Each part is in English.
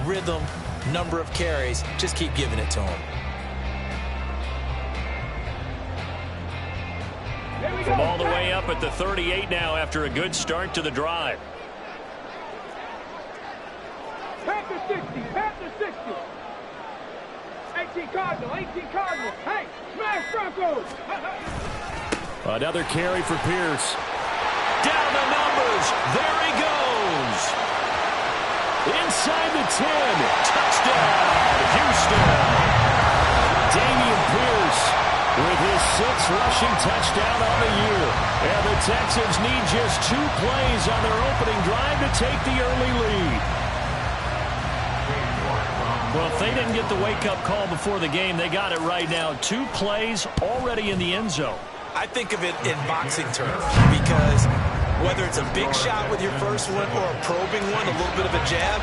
rhythm, number of carries. Just keep giving it to him. From all the way up at the 38 now after a good start to the drive. Panther 60, Panther 60. 18 Cardinal, 18 Cardinal. Hey, smash Broncos. Another carry for Pierce. Down the numbers. There he goes. Inside the 10. Touchdown, Houston. Dameon Pierce with his 6th rushing touchdown on the year. And the Texans need just 2 plays on their opening drive to take the early lead. Well, if they didn't get the wake-up call before the game, they got it right now. 2 plays already in the end zone. I think of it in boxing terms because whether it's a big shot with your first one or a probing one, a little bit of a jab,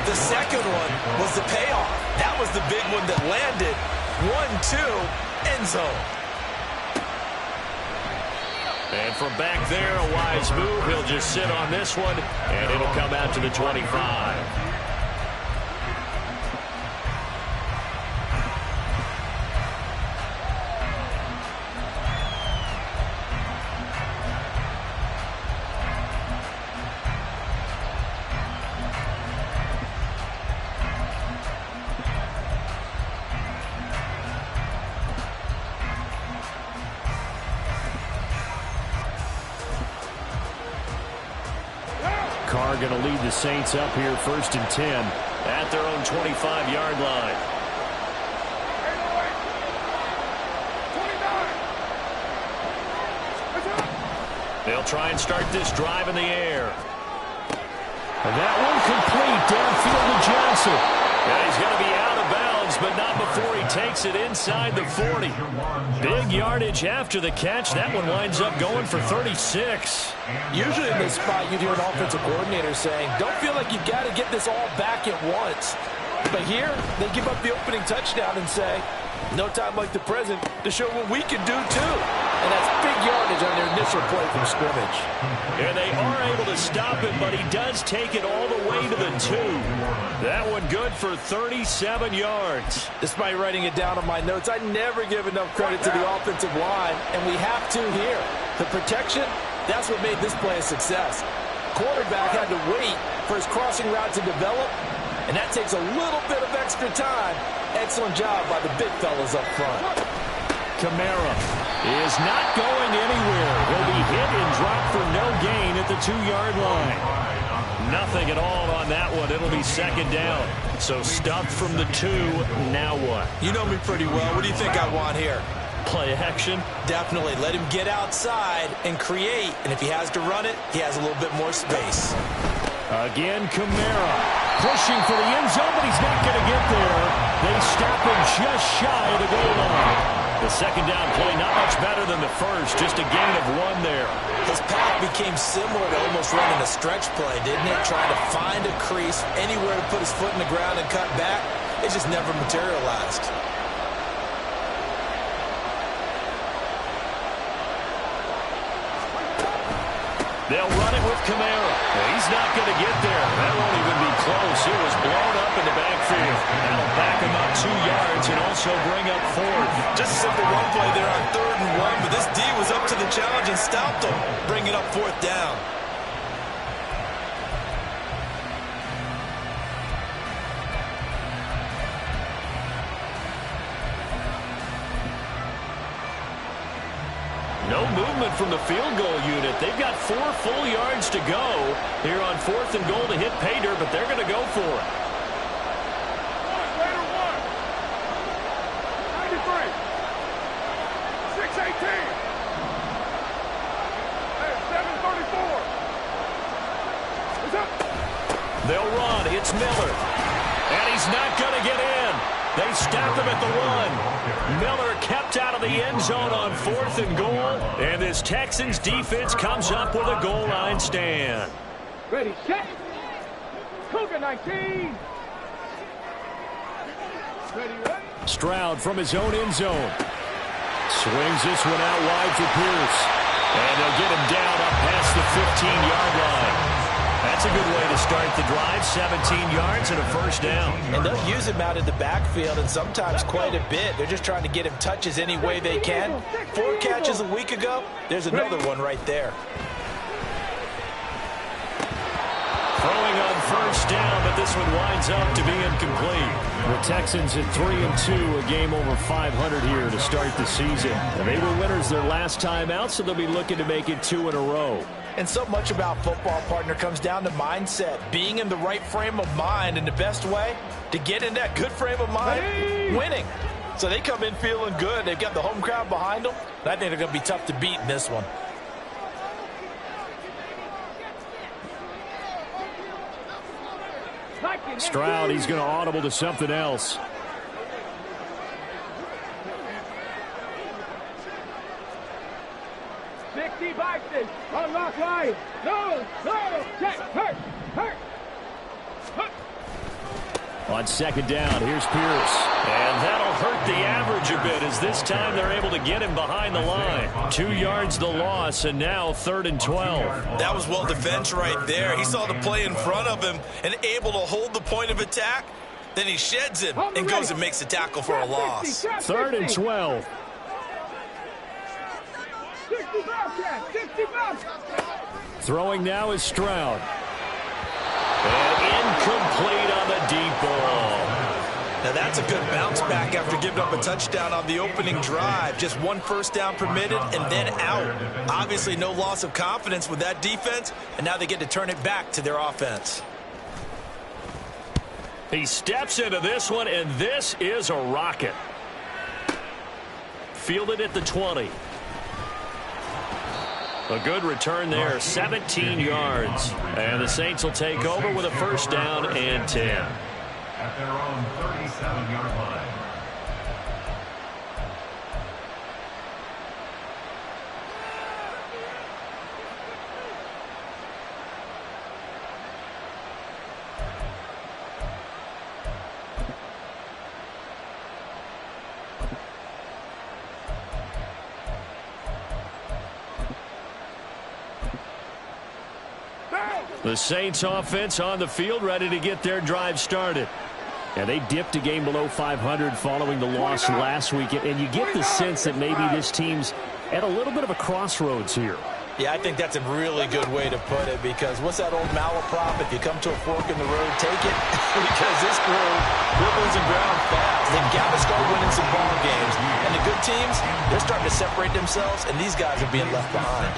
the second one was the payoff. That was the big one that landed. 1-2, end zone. And from back there, a wise move. He'll just sit on this one, and it'll come out to the 25. Carr going to lead the Saints up here 1st and 10 at their own 25-yard line. 29. They'll try and start this drive in the air. And that one complete downfield to Johnson. Yeah, he's going to be out of bounds, but not before he takes it inside the 40. Big yardage after the catch. That one winds up going for 36. Usually in this spot, you'd hear an offensive coordinator saying, don't feel like you've got to get this all back at once. But here, they give up the opening touchdown and say, no time like the present to show what we can do too. And that's big yardage on their initial play from scrimmage. And they are able to stop it, but he does take it all the way to the 2. That one good for 37 yards. Despite writing it down on my notes, I never give enough credit to the offensive line, and we have to here. The protection, that's what made this play a success. Quarterback had to wait for his crossing route to develop, and that takes a little bit of extra time. Excellent job by the big fellas up front. Kamara is not going anywhere. He'll be hit and dropped for no gain at the 2-yard line. Nothing at all on that one. It'll be 2nd down. So stuffed from the 2. Now what? You know me pretty well. What do you think I want here? Play action? Definitely. Let him get outside and create. And if he has to run it, he has a little bit more space. Again, Kamara pushing for the end zone, but he's not going to get there. They stop him just shy of the goal line. The 2nd down play not much better than the first, just a gain of 1 there. His path became similar to almost running a stretch play, didn't it? Trying to find a crease, anywhere to put his foot in the ground and cut back. It just never materialized. They'll run it with Kamara. He's not going to get there. That won't even be close. It was blown up in the backfield. That'll back him up 2 yards and also bring up 4th. Just a simple run play there on 3rd and 1, but this D was up to the challenge and stopped him, bringing up 4th down. No movement from the field goal unit. They've got 4 full yards to go here on 4th and goal to hit pay dirt, but they're going to go for it. 93. 618. Hey, 734. What's up? They'll run. It's Miller. And he's not going to get in. They stop him at the 1. Miller kept out of the end zone on 4th and goal. And this Texans defense comes up with a goal line stand. Ready, set. Cougar 19. Ready, ready. Stroud from his own end zone. Swings this one out wide for Pierce. And they'll get him down up past the 15-yard line. That's That's a good way to start the drive. 17 yards and a first down. And they'll use him out in the backfield, and sometimes quite a bit. They're just trying to get him touches any way they can. 4 catches a week ago. There's another one right there. Throwing on first down, but this one winds up to be incomplete. The Texans at 3-2, a game over 500 here to start the season. And they were winners their last time out, so they'll be looking to make it 2 in a row. And so much about football, partner, comes down to mindset. Being in the right frame of mind, and the best way to get in that good frame of mind, winning. So they come in feeling good. They've got the home crowd behind them. And I think they're going to be tough to beat in this one. Stroud, he's going to audible to something else. Unlock line. No, check, hurt. On second down, here's Pierce. And that'll hurt the average a bit, as this time they're able to get him behind the line. 2 yards the loss, and now 3rd and 12. That was well defense right there. He saw the play in front of him and able to hold the point of attack. Then he sheds him and goes and makes a tackle for a loss. 3rd and 12. 65. Throwing now is Stroud. And incomplete on the deep ball. Now that's a good bounce back after giving up a touchdown on the opening drive. Just 1 first down permitted and then out. Obviously no loss of confidence with that defense, and now they get to turn it back to their offense. He steps into this one, and this is a rocket. Fielded at the 20. A good return there, 17 yards. And the Saints will take over with a first down and 10. At their own 37-yard line. The Saints offense on the field, ready to get their drive started. And they dipped a game below 500 following the loss last week. And you get the sense that maybe this team's at a little bit of a crossroads here. Yeah, I think that's a really good way to put it, because what's that old malaprop? If you come to a fork in the road, take it. Because this crew, they're losing ground fast. They've got to start winning some ball games. And the good teams, they're starting to separate themselves, and these guys are being left behind.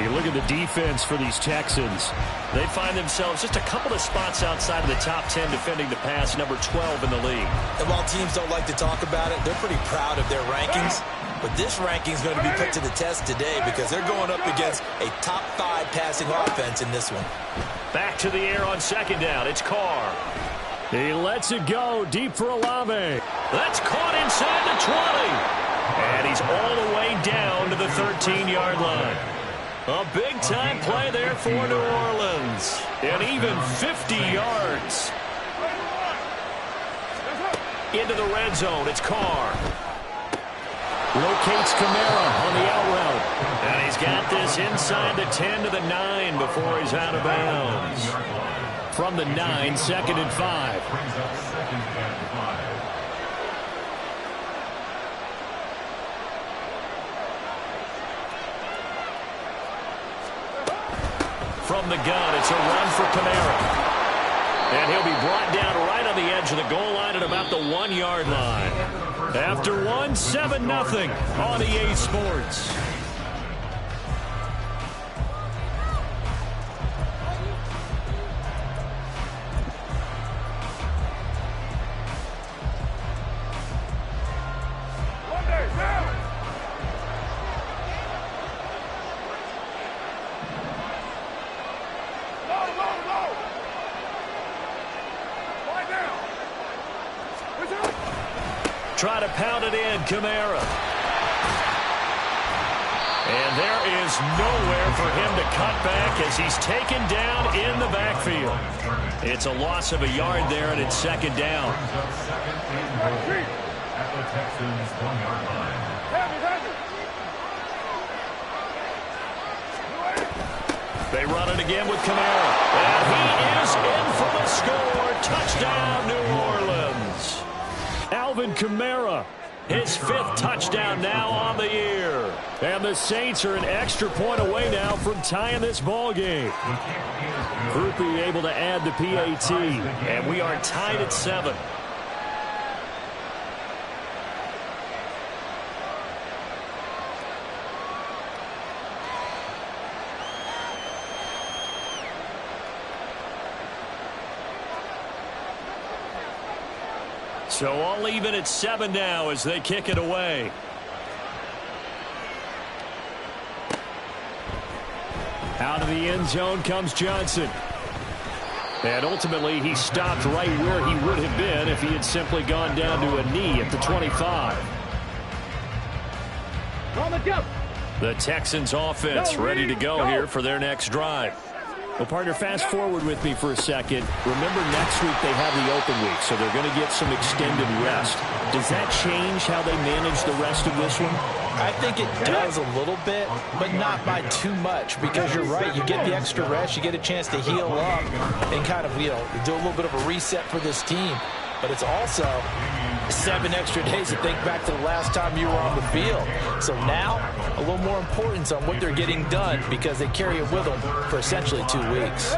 You look at the defense for these Texans. They find themselves just a couple of spots outside of the top 10 defending the pass, number 12 in the league. And while teams don't like to talk about it, they're pretty proud of their rankings. But this ranking is going to be put to the test today, because they're going up against a top 5 passing offense in this one. Back to the air on second down. It's Carr. He lets it go deep for Olave. That's caught inside the 20. And he's all the way down to the 13-yard line. A big-time play there for New Orleans. And even 50 yards. Into the red zone. It's Carr. Locates Kamara on the out route. And he's got this inside the 10 to the 9 before he's out of bounds. From the 9, 2nd and 5. From the gun, it's a run for Kamara. And he'll be brought down right on the edge of the goal line at about the 1-yard line. After 1, 7-0 on EA Sports. Try to pound it in, Kamara. And there is nowhere for him to cut back as he's taken down in the backfield. It's a loss of a yard there, and it's 2nd down. At the Texans' 1-yard line. They run it again with Kamara. And he is in for the score. Touchdown, New Orleans. Alvin Kamara, his 5th touchdown now on the year. And the Saints are an extra point away now from tying this ball game. Grupe able to add the PAT. And we are tied at 7. So all even at 7 now as they kick it away. Out of the end zone comes Johnson. And ultimately he stopped right where he would have been if he had simply gone down to a knee at the 25. On the jump. The Texans offense ready to go here for their next drive. Well, partner, fast forward with me for a second. Remember, next week they have the open week, so they're going to get some extended rest. Does that change how they manage the rest of this one? I think it does a little bit, but not by too much, because you're right. You get the extra rest. You get a chance to heal up and kind of, do a little bit of a reset for this team. But it's also 7 extra days to think back to the last time you were on the field. So now, a little more importance on what they're getting done because they carry it with them for essentially 2 weeks.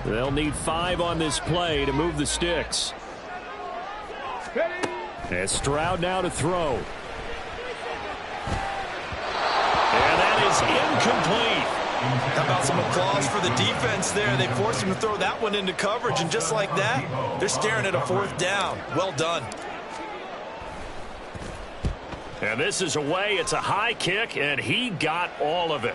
They'll need 5 on this play to move the sticks. And Stroud now to throw. And that is incomplete. How about some applause for the defense there? They forced him to throw that one into coverage, and just like that, they're staring at a 4th down. Well done. And this is away. It's a high kick, and he got all of it.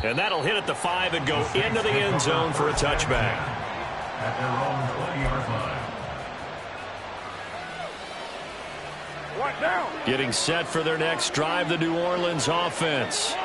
And that'll hit at the 5 and go into the end zone for a touchback. At their own 20-yard line. Getting set for their next drive, the New Orleans offense.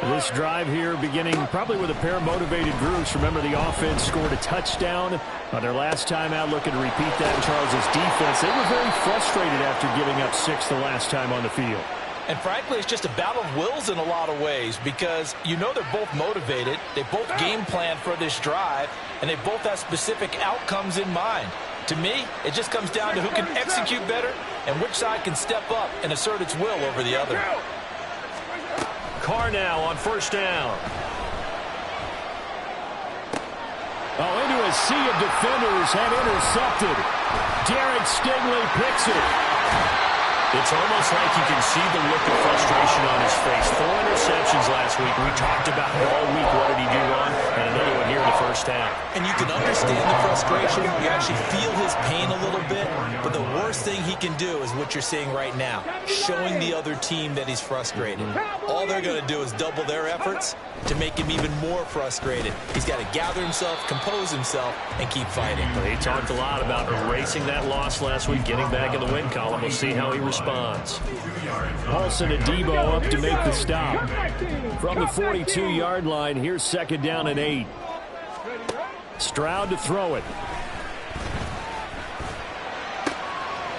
This drive here beginning probably with a pair of motivated groups. Remember, the offense scored a touchdown on their last time out. Looking to repeat that in Charles' defense. They were very frustrated after giving up 6 the last time on the field. And frankly, it's just a battle of wills in a lot of ways because they're both motivated. They both game plan for this drive, and they both have specific outcomes in mind. To me, it just comes down to who can execute better and which side can step up and assert its will over the other. Carr now on 1st down. Into a sea of defenders and intercepted. Derek Stingley picks it. It's almost like you can see the look of frustration on his face. 4 interceptions last week. We talked about it all week. What did he do wrong? And another one here in the 1st half. And you can understand the frustration. You actually feel his pain a little bit. But the worst thing he can do is what you're seeing right now, showing the other team that he's frustrated. All they're going to do is double their efforts to make him even more frustrated. He's got to gather himself, compose himself, and keep fighting. He talked a lot about erasing that loss last week, getting back in the win column. We'll see how he responds. Paulson and Debo up to make the stop. From the 42-yard line, here's 2nd down and 8. Stroud to throw it.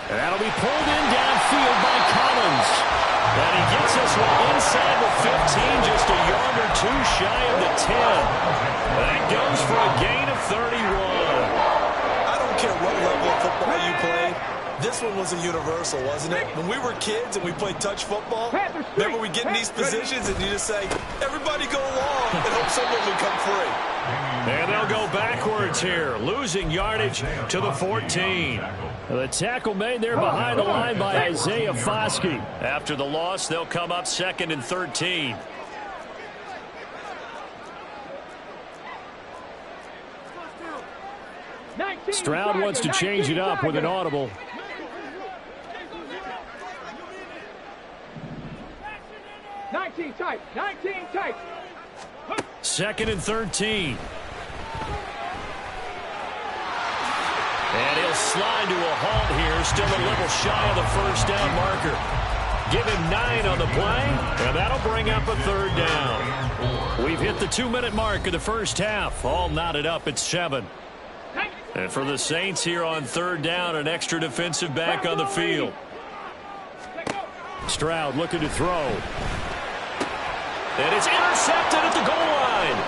And that'll be pulled in downfield by Collins. And he gets us one inside the 15, just a yard or 2 shy of the 10. That goes for a gain of 31. I don't care what level of football you play. This one was a universal, wasn't it? When we were kids and we played touch football, remember we get in these positions and you just say, everybody go along and hope someone will come free. And they'll go backwards here, losing yardage to the 14. The tackle made there behind the line by Isaiah Foskey. After the loss, they'll come up 2nd and 13. Stroud wants to change it up with an audible. Tight. 19 tight. 2nd and 13. And he'll slide to a halt here, still a little shy of the 1st down marker. Give him 9 on the play, and that'll bring up a 3rd down. We've hit the 2-minute mark of the 1st half, all knotted up at 7. And for the Saints here on 3rd down, an extra defensive back on the field. Stroud looking to throw. And it's intercepted at the goal line.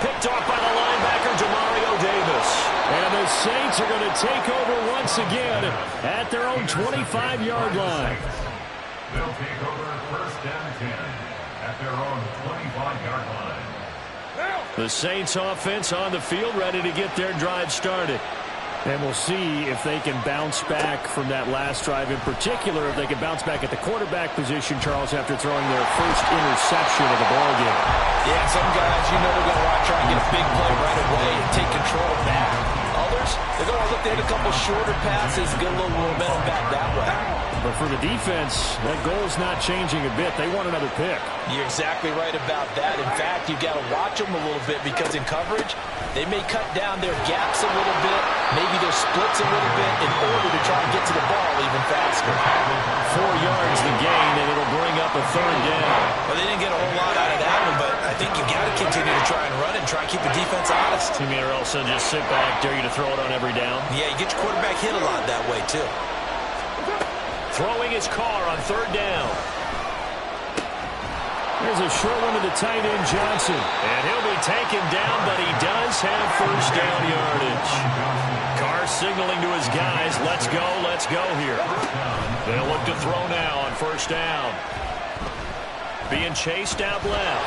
Picked off by the linebacker, Demario Davis. And the Saints are going to take over once again at their own 25-yard line. They'll take over first and 10 at their own 25-yard line. The Saints offense on the field, ready to get their drive started. And we'll see if they can bounce back from that last drive. In particular, if they can bounce back at the quarterback position, Charles, after throwing their first interception of the ballgame. Yeah, some guys, you know, they're going to want to try and get a big play right away and take control back. Others, they're going to look to hit a couple shorter passes, get a little momentum back that way. But for the defense, that goal's not changing a bit. They want another pick. You're exactly right about that. In fact, you've got to watch them a little bit because in coverage, they may cut down their gaps a little bit, maybe their splits a little bit in order to try and get to the ball even faster. 4 yards the gain, and it'll bring up a third down. Well, they didn't get a whole lot out of that one, but I think you've got to continue to try and run and try and keep the defense honest. You mean, or else they'll just sit back, dare you to throw it on every down? Yeah, you get your quarterback hit a lot that way, too. Throwing his car on third down. There's a short one to the tight end, Johnson. And he'll be taken down, but he does have first down yardage. Carr signaling to his guys, let's go here. They'll look to throw now on first down. Being chased out left.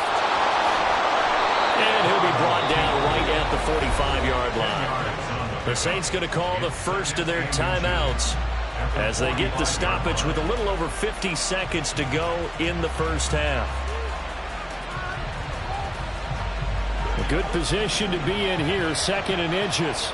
And he'll be brought down right at the 45-yard line. The Saints going to call the first of their timeouts as they get the stoppage with a little over 50 seconds to go in the first half. A good position to be in here, second and inches.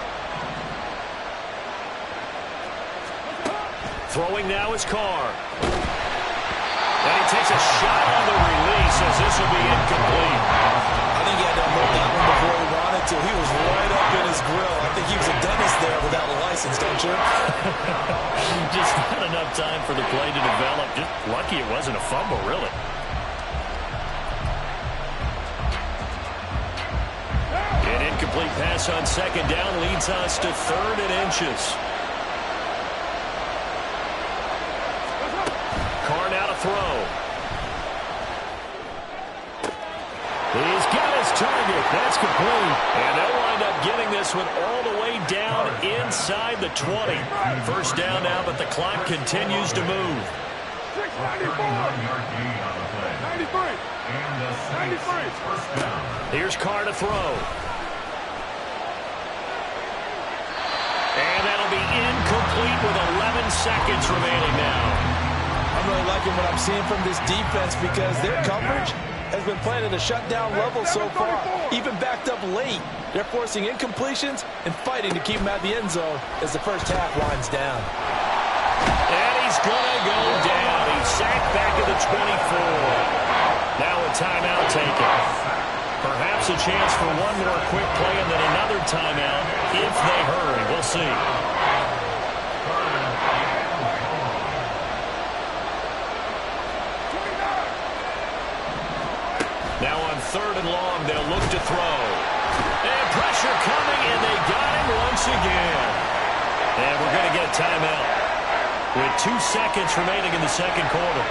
Throwing now is Carr. And he takes a shot on the release as this will be incomplete. I think he had to unload that one before he wanted to. He was right up in his grill. I think he was a dentist there without a license, don't you? Just not enough time for the play to develop. Just lucky it wasn't a fumble, really. An incomplete pass on second down leads us to third and inches. Carr now to throw. He's got his target. That's complete. And they'll wind up getting this one all the way down inside the 20. First down now, but the clock continues to move. 39-yard gain on the play. 93. And the Saints first down. Here's Carr to throw. And that'll be incomplete with 11 seconds remaining now. I'm really liking what I'm seeing from this defense because their coverage has been playing at a shutdown level so far. Even backed up late, they're forcing incompletions and fighting to keep them out of the end zone as the first half winds down. And he's going to go down. He's sacked back at the 24. Now a timeout taken. Perhaps a chance for one more quick play and then another timeout if they hurry. We'll see. Now on third and long, they'll look to throw. And pressure coming, and they got him once again. And we're going to get a timeout with 2 seconds remaining in the second quarter.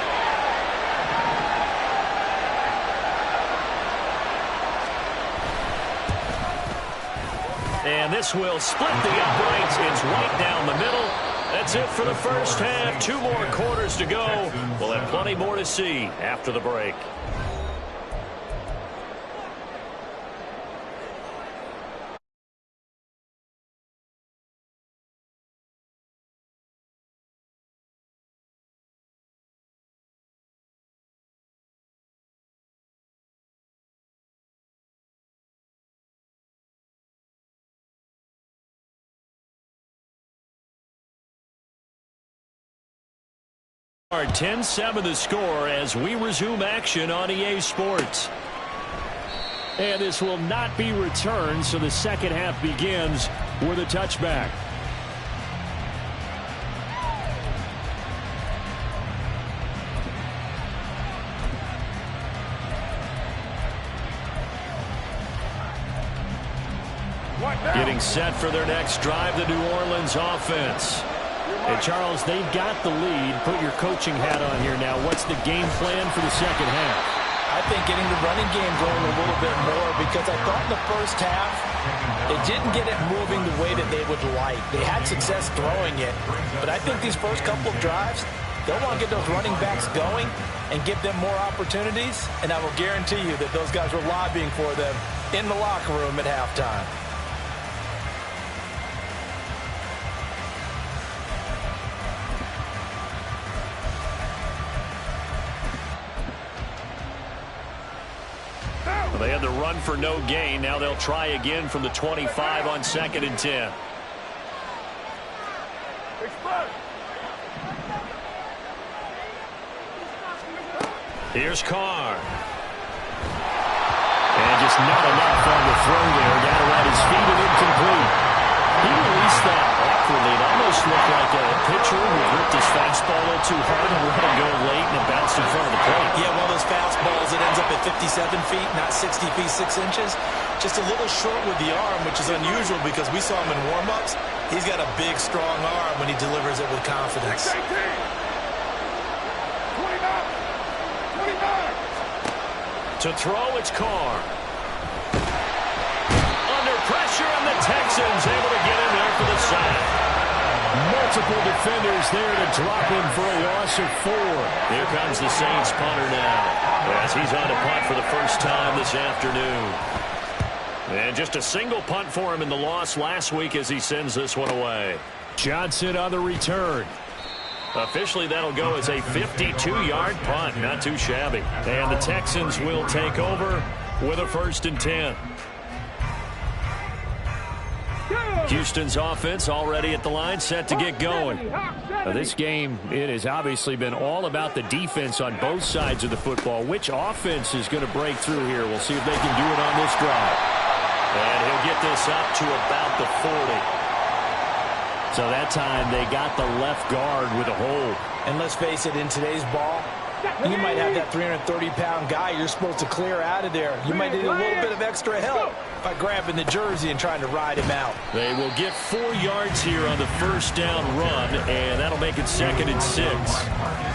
And this will split the uprights. It's right down the middle. That's it for the first half. 2 more quarters to go. We'll have plenty more to see after the break. Our 10-7 the score as we resume action on EA Sports. And this will not be returned, so the second half begins with a touchback. Getting set for their next drive, the New Orleans offense. And Charles, they've got the lead. Put your coaching hat on here now. What's the game plan for the second half? I I think getting the running game going a little bit more, because I thought in the first half they didn't get it moving the way that they would like. They had success throwing it, but I think these first couple of drives, they'll want to get those running backs going and give them more opportunities, and I will guarantee you that those guys were lobbying for them in the locker room at halftime. Well, they had the run for no gain. Now they'll try again from the 25 on 2nd and 10. Here's Carr. And just not enough on the throw there. Got around his feet and incomplete. He released that awkwardly. It almost looked like a pitcher who ripped his fastball a little too hard and let him go late, and it bounced in front of the plate. Yeah, one of those fastballs that ends up at 57 feet, not 60 feet, 6 inches. Just a little short with the arm, which is unusual because we saw him in warm-ups. He's got a big, strong arm when he delivers it with confidence. To throw, it's Carr. Under pressure, and the Texans able to get in there for the sack. Multiple defenders there to drop him for a loss of 4. Here comes the Saints punter now, as he's on to punt for the first time this afternoon. And just a single punt for him in the loss last week as he sends this one away. Johnson on the return. Officially, that'll go as a 52-yard punt. Not too shabby. And the Texans will take over with a 1st and 10. Houston's offense already at the line, set to get going. Now, this game, it has obviously been all about the defense on both sides of the football. Which offense is going to break through here? We'll see if they can do it on this drive. And he'll get this up to about the 40. So that time they got the left guard with a hold. And let's face it, in today's ball, you might have that 330-pound guy you're supposed to clear out of there. You might need a little bit of extra help by grabbing the jersey and trying to ride him out. They will get 4 yards here on the first down run, and that'll make it 2nd and 6.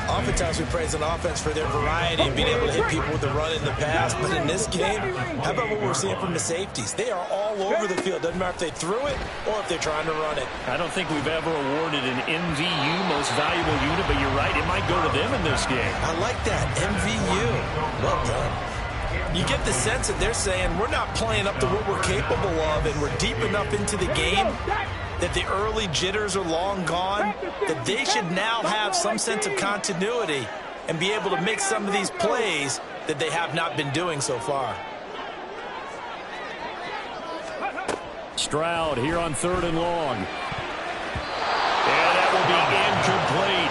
Oftentimes we praise an offense for their variety and being able to hit people with the run in the pass, but in this game, how about what we're seeing from the safeties? They are all over the field. Doesn't matter if they threw it or if they're trying to run it. I don't think we've ever awarded an MVU, most valuable unit, but you're right, it might go to them in this game. I like that, MVU. Well done. You get the sense that they're saying we're not playing up to what we're capable of, and we're deep enough into the game that the early jitters are long gone, that they should now have some sense of continuity and be able to make some of these plays that they have not been doing so far. Stroud here on 3rd and long. And that will be incomplete.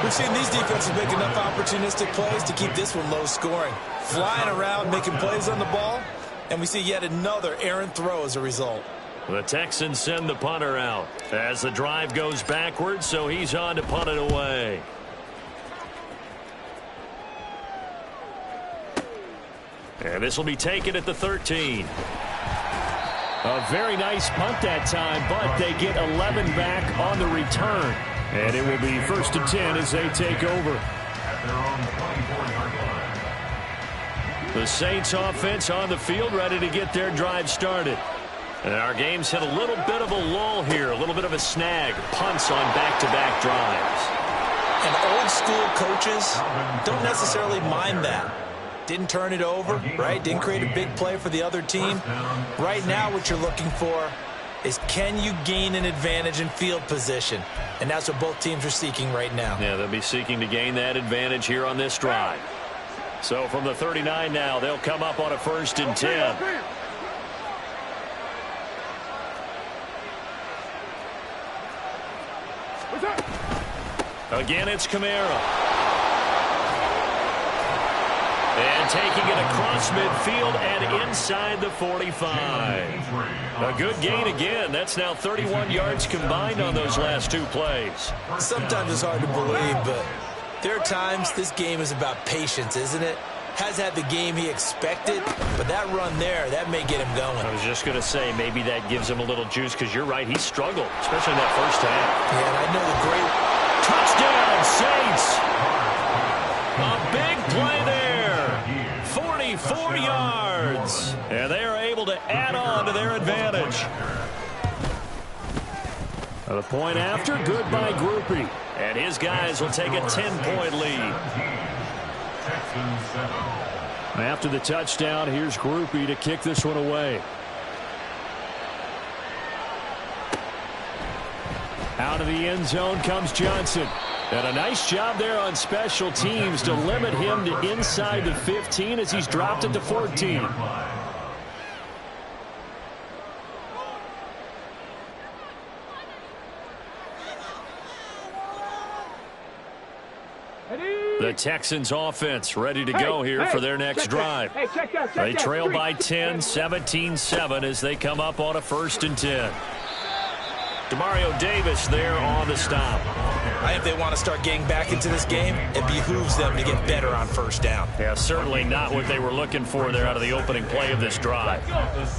We've seen these defenses make enough opportunistic plays to keep this one low scoring. Flying around, making plays on the ball, and we see yet another errant throw as a result. The Texans send the punter out as the drive goes backwards, so he's on to punt it away. And this will be taken at the 13. A very nice punt that time, but they get 11 back on the return. And it will be 1st and 10 as they take over. At their own 24-yard line. The Saints offense on the field, ready to get their drive started. And our game's hit a little bit of a lull here, a little bit of a snag. Punts on back-to-back drives. And old-school coaches don't necessarily mind that. Didn't turn it over, right? Didn't create a big play for the other team. Right now what you're looking for is, can you gain an advantage in field position? And that's what both teams are seeking right now. Yeah, they'll be seeking to gain that advantage here on this drive. So from the 39 now, they'll come up on a 1st and 10. Again, it's Kamara. And taking it across midfield and inside the 45. A good gain again. That's now 31 yards combined on those last 2 plays. Sometimes it's hard to believe, but there are times this game is about patience, isn't it? Has had the game he expected, but that run there, that may get him going. I was just going to say, maybe that gives him a little juice, because you're right, he struggled, especially in that first half. Yeah, and I know the great... Touchdown, Saints! A big play there. 24 yards. And they are able to add on to their advantage. The point after, good by Grupe. And his guys will take a 10-point lead. After the touchdown, here's Grupe to kick this one away. Out of the end zone comes Johnson. And a nice job there on special teams to limit him to inside the 15 as he's dropped it to 14. The Texans offense ready to go here for their next drive. They trail by 10, 17-7 as they come up on a 1st and 10. Demario Davis there on the stop. I think they want to start getting back into this game. It behooves them to get better on 1st down. Yeah, certainly not what they were looking for there out of the opening play of this drive.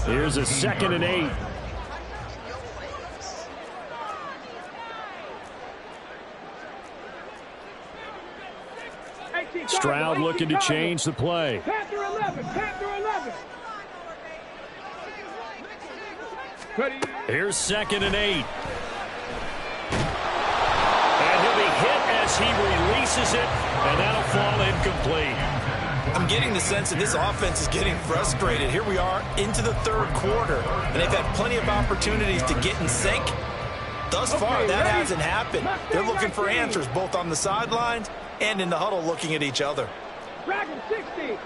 Here's a 2nd and 8. Stroud looking to change the play. Panther 11, Panther 11. Here's 2nd and 8. And he'll be hit as he releases it, and that'll fall incomplete. I'm getting the sense that this offense is getting frustrated. Here we are into the 3rd quarter, and they've had plenty of opportunities to get in sync. Thus far, that hasn't happened. They're looking for answers both on the sidelines and in the huddle looking at each other. Dragon 60.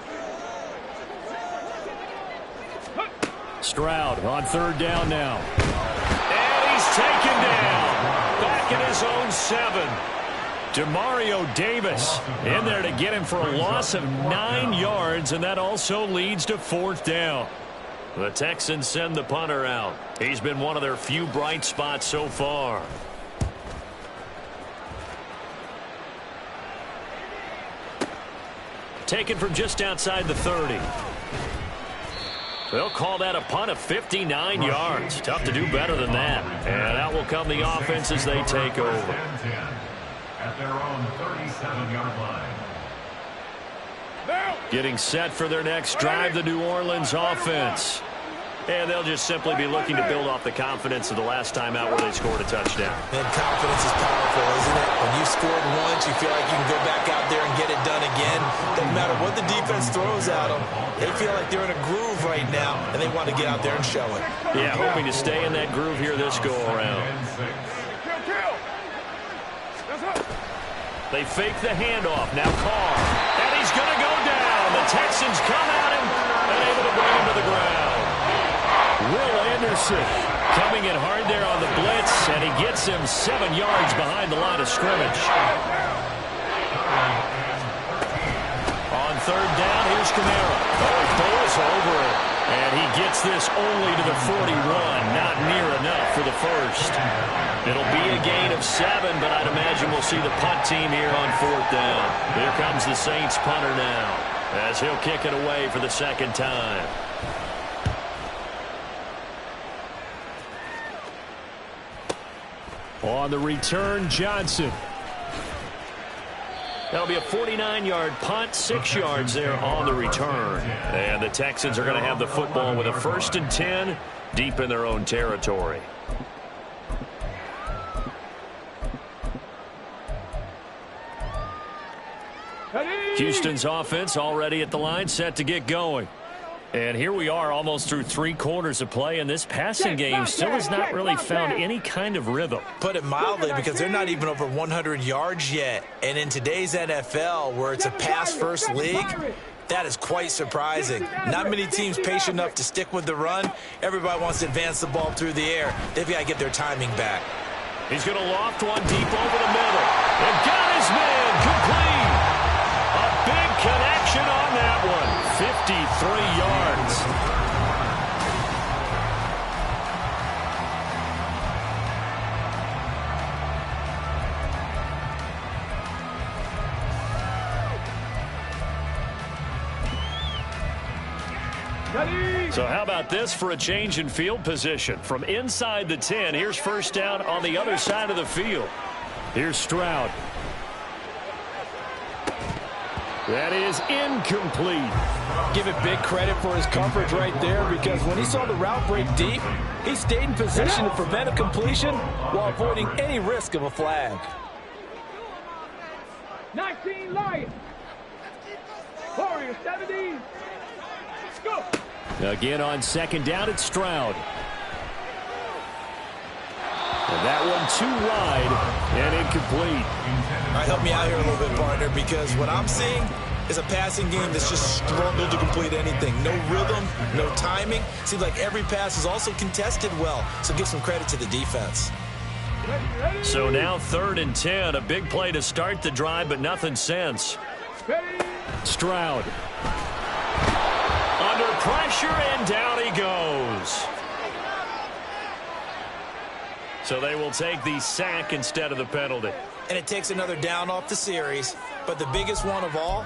Stroud on 3rd down now. And he's taken down. Back in his own 7. Demario Davis in there to get him for a loss of 9 yards, and that also leads to 4th down. The Texans send the punter out. He's been one of their few bright spots so far. Taken from just outside the 30. They'll call that a punt of 59 yards. Tough to do better than that. And out will come the offense as they take over. At their own 37-yard line. Getting set for their next drive, the New Orleans offense. And they'll just simply be looking to build off the confidence of the last time out where they scored a touchdown. And confidence is powerful, isn't it? When you scored once, you feel like you can go back out there and get it done again. Doesn't matter what the defense throws at them. They feel like they're in a groove right now, and they want to get out there and show it. Yeah, hoping to stay in that groove here this go-around. They fake the handoff. Now Carr. And he's going to go down. The Texans come at him and able to bring him to the ground. Will Anderson coming in hard there on the blitz, and he gets him 7 yards behind the line of scrimmage. On 3rd down, here's Kamara. Oh, he throws over it. And he gets this only to the 41. Not near enough for the 1st. It'll be a gain of 7, but I'd imagine we'll see the punt team here on 4th down. Here comes the Saints punter now, as he'll kick it away for the 2nd time. On the return, Johnson. That'll be a 49-yard punt, 6 yards there on the return. And the Texans are going to have the football with a 1st and 10 deep in their own territory. Houston's offense already at the line, set to get going. And here we are almost through 3 quarters of play, and this passing game still has not really found any kind of rhythm. Put it mildly, because they're not even over 100 yards yet. And in today's NFL, where it's a pass-first league, that is quite surprising. Not many teams patient enough to stick with the run. Everybody wants to advance the ball through the air. They've got to get their timing back. He's going to loft one deep over the middle. And got his man complete. A big connection on that one. 53 yards. So how about this for a change in field position? From inside the 10, here's first down on the other side of the field. Here's Stroud. That is incomplete. Give it big credit for his coverage right there, because when he saw the route break deep, he stayed in position to prevent a completion while avoiding any risk of a flag. 19 Lions. Warriors 17. Let's go. Again on second down, it's Stroud. And that one too wide and incomplete. All right, help me out here a little bit, partner, because what I'm seeing is a passing game that's just struggled to complete anything. No rhythm, no timing. Seems like every pass is also contested well, so give some credit to the defense. So now 3rd and 10, a big play to start the drive, but nothing since. Stroud. Under pressure, and down he goes. So they will take the sack instead of the penalty. And it takes another down off the series. But the biggest one of all,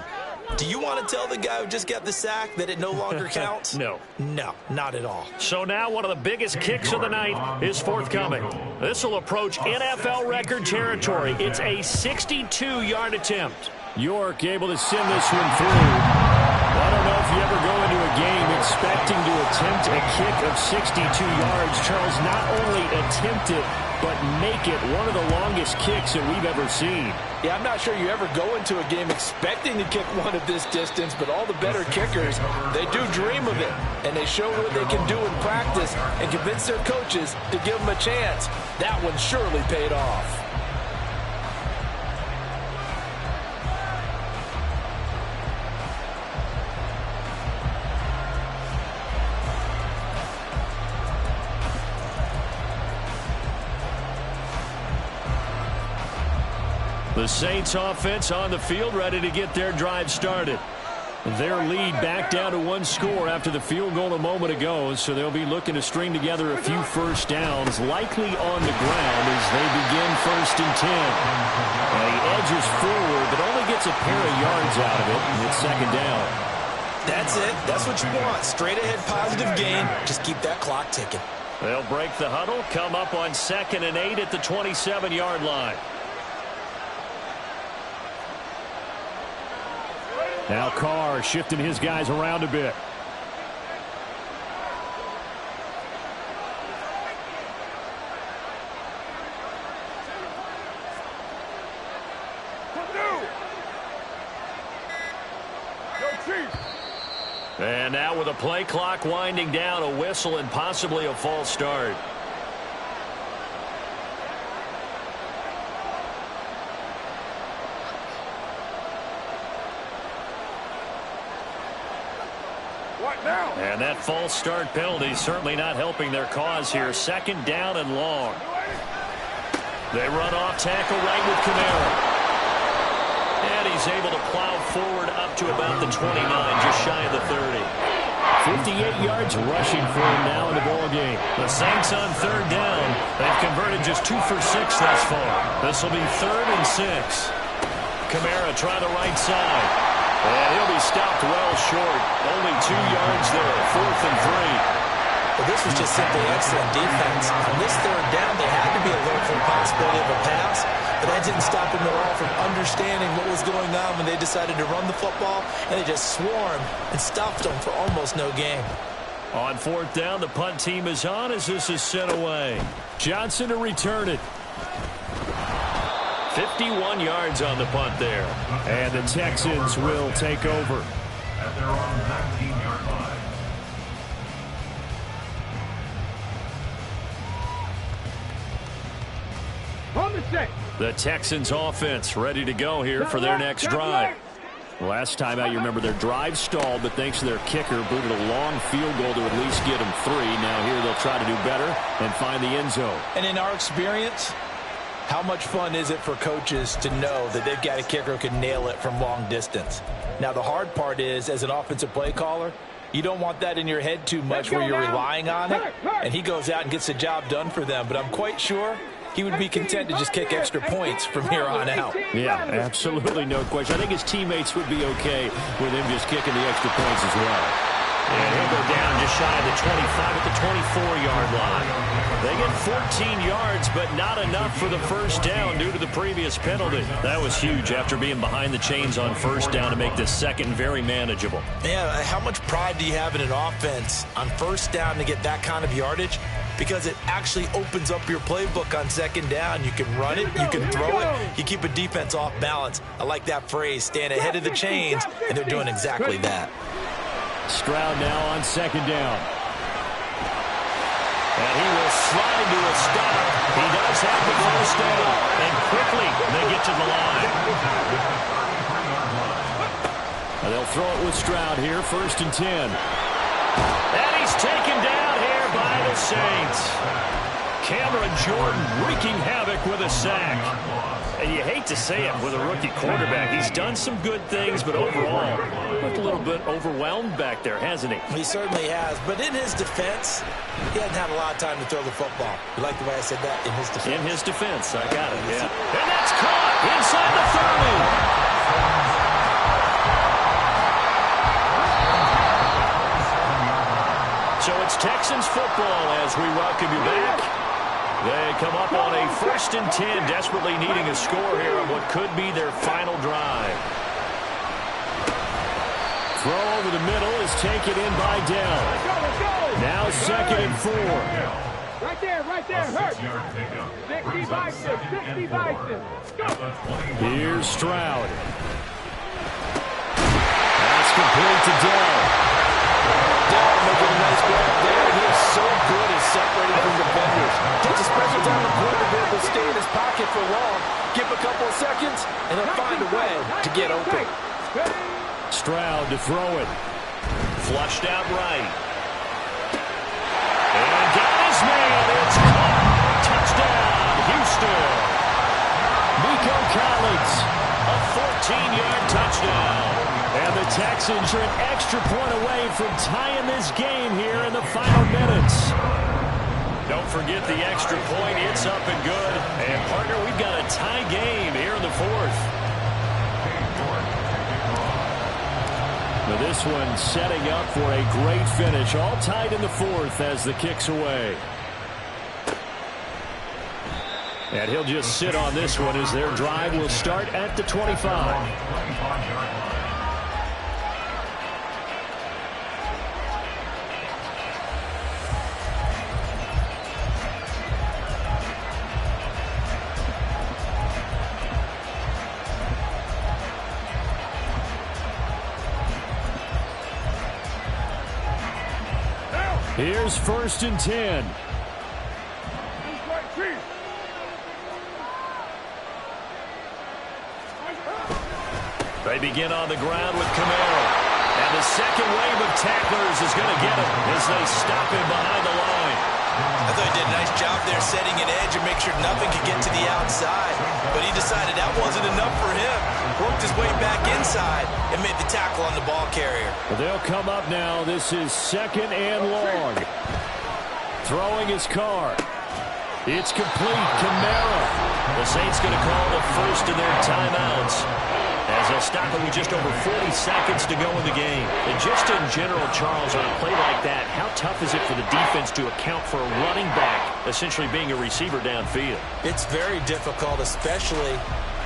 do you want to tell the guy who just got the sack that it no longer counts? No. No, not at all. So now one of the biggest kicks of the night is forthcoming. This will approach NFL record territory. It's a 62-yard attempt. York able to send this one through. I don't know if you ever go into a game expecting to attempt a kick of 62 yards. Charles, not only attempt it, but make it one of the longest kicks that we've ever seen. Yeah, I'm not sure you ever go into a game expecting to kick one of this distance, but all the better kickers, they do dream of it, and they show what they can do in practice and convince their coaches to give them a chance. That one surely paid off. The Saints offense on the field, ready to get their drive started. Their lead back down to 1 score after the field goal a moment ago, so they'll be looking to string together a few first downs, likely on the ground as they begin 1st and 10. Now he edges forward, but only gets a pair of yards out of it, and it's 2nd down. That's it. That's what you want. Straight ahead positive gain. Just keep that clock ticking. They'll break the huddle, come up on 2nd and 8 at the 27-yard line. Now Carr shifting his guys around a bit. And now with a play clock winding down, a whistle and possibly a false start. And that false start penalty certainly not helping their cause here. 2nd down and long. They run off tackle right with Kamara. And he's able to plow forward up to about the 29, just shy of the 30. 58 yards rushing for him now in the ball game. The Saints on 3rd down. They've converted just 2 for 6 thus far. This will be 3rd and 6. Kamara try the right side. And he'll be stopped well short. Only 2 yards there. 4th and 3. Well, this was just simply excellent defense. On this 3rd down, they had to be alert for the possibility of a pass, but that didn't stop them at all from understanding what was going on when they decided to run the football, and they just swarmed and stopped them for almost no gain. On 4th down, the punt team is on as this is sent away. Johnson to return it. 51 yards on the punt there. And the Texans will take over. At their own 19-yard line. On the set. The Texans offense ready to go here for their next drive. Last time out, you remember their drive stalled, but thanks to their kicker, booted a long field goal to at least get them 3. Now here they'll try to do better and find the end zone. And in our experience, how much fun is it for coaches to know that they've got a kicker who can nail it from long distance? Now, the hard part is, as an offensive play caller, you don't want that in your head too much where you're relying on it, and he goes out and gets the job done for them. But I'm quite sure he would be content to just kick extra points from here on out. Yeah, absolutely no question. I think his teammates would be okay with him just kicking the extra points as well. And he'll go down just shy of the 25 at the 24-yard line. They get 14 yards, but not enough for the first down due to the previous penalty. That was huge after being behind the chains on first down to make this second very manageable. Yeah, how much pride do you have in an offense on first down to get that kind of yardage? Because it actually opens up your playbook on second down. You can run it, you can throw it, you keep a defense off balance. I like that phrase, stand ahead of the chains, and they're doing exactly that. Stroud now on second down. And he will slide to a stop. He does have the first down. And quickly, they get to the line. And they'll throw it with Stroud here, 1st and 10. And he's taken down here by the Saints. Cameron Jordan wreaking havoc with a sack. And you hate to say it with a rookie quarterback. He's done some good things, but overall, looked a little bit overwhelmed back there, hasn't he? He certainly has. But in his defense, he hasn't had a lot of time to throw the football. You like the way I said that? In his defense. In his defense, I got it, yeah. And that's caught inside the 30. So it's Texans football as we welcome you back. They come up on a 1st and 10, desperately needing a score here on what could be their final drive. Throw over the middle is taken in by Dell. Now 2nd and 4. Right there, hurt. 60 biceps, 60 biceps. Go. Here's Stroud. That's complete to Dell. Dell making a nice grab there. He is so good at separating from defenders. Takes a special time to point the ball to stay in his pocket for long. Give him a couple of seconds, and he'll find a way to get open. Stroud to throw it. Flushed out right. And got his man. It's caught. Touchdown, Houston. Nico Collins. A 14-yard touchdown. And the Texans are an extra point away from tying this game here in the final minutes. Don't forget the extra point. It's up and good. And, partner, we've got a tie game here in the 4th. Now this one setting up for a great finish. All tied in the 4th as the kick's away. And he'll just sit on this one as their drive will start at the 25. Here's 1st and 10. They begin on the ground with Camaro. And the second wave of tacklers is going to get him as they stop him behind the line. I thought he did a nice job there setting an edge and make sure nothing could get to the outside. But he decided that wasn't enough for him. Worked his way back inside and made the tackle on the ball carrier. They'll come up now. This is 2nd and long. Throwing his car. It's complete. Camaro. The Saints going to call the first of their timeouts, as they'll stop it with just over 40 seconds to go in the game. And just in general, Charles, on a play like that, how tough is it for the defense to account for a running back essentially being a receiver downfield? It's very difficult, especially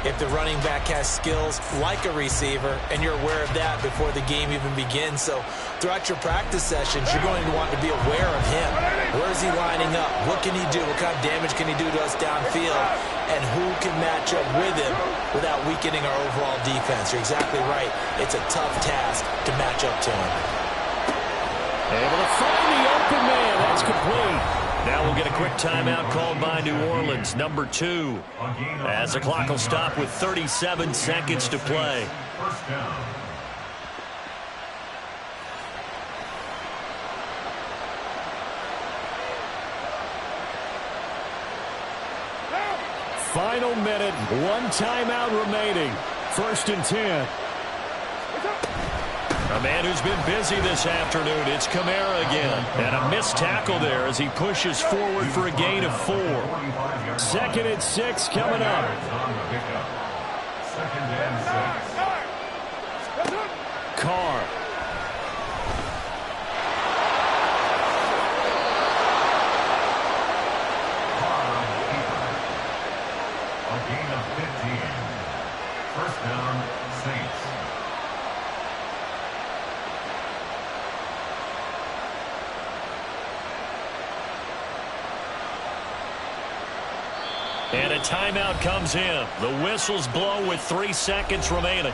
if the running back has skills like a receiver, and you're aware of that before the game even begins. So throughout your practice sessions, you're going to want to be aware of him. Where is he lining up? What can he do? What kind of damage can he do to us downfield? And who can match up with him without weakening our overall defense? You're exactly right. It's a tough task to match up to him. Able to find the open man. That's complete. Now we'll get a quick timeout called by New Orleans, number 2, as the clock will stop with 37 seconds to play. Final minute, 1 timeout remaining. 1st and 10. A man who's been busy this afternoon. It's Kamara again. And a missed tackle there as he pushes forward for a gain of 4. 2nd and 6 coming up. Carr. gain of 15. First down, Saints. And a timeout comes in. The whistles blow with 3 seconds remaining.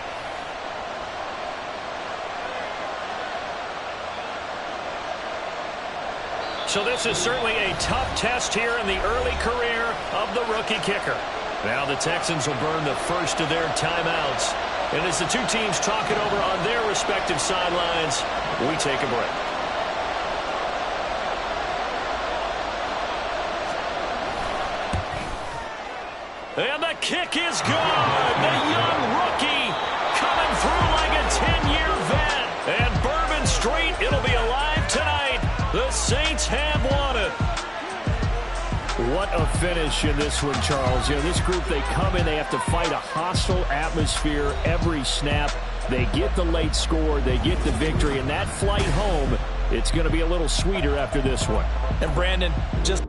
So this is certainly a tough test here in the early career of the rookie kicker. Now the Texans will burn the first of their timeouts. And as the two teams talk it over on their respective sidelines, we take a break. And the kick is good. The young rookie coming through like a 10-year vet. And Bourbon Street, it'll be alive tonight. The Saints have won it. What a finish in this one, Charles. You know, this group, they come in, they have to fight a hostile atmosphere every snap. They get the late score, they get the victory, and that flight home, it's going to be a little sweeter after this one. And Brandon, just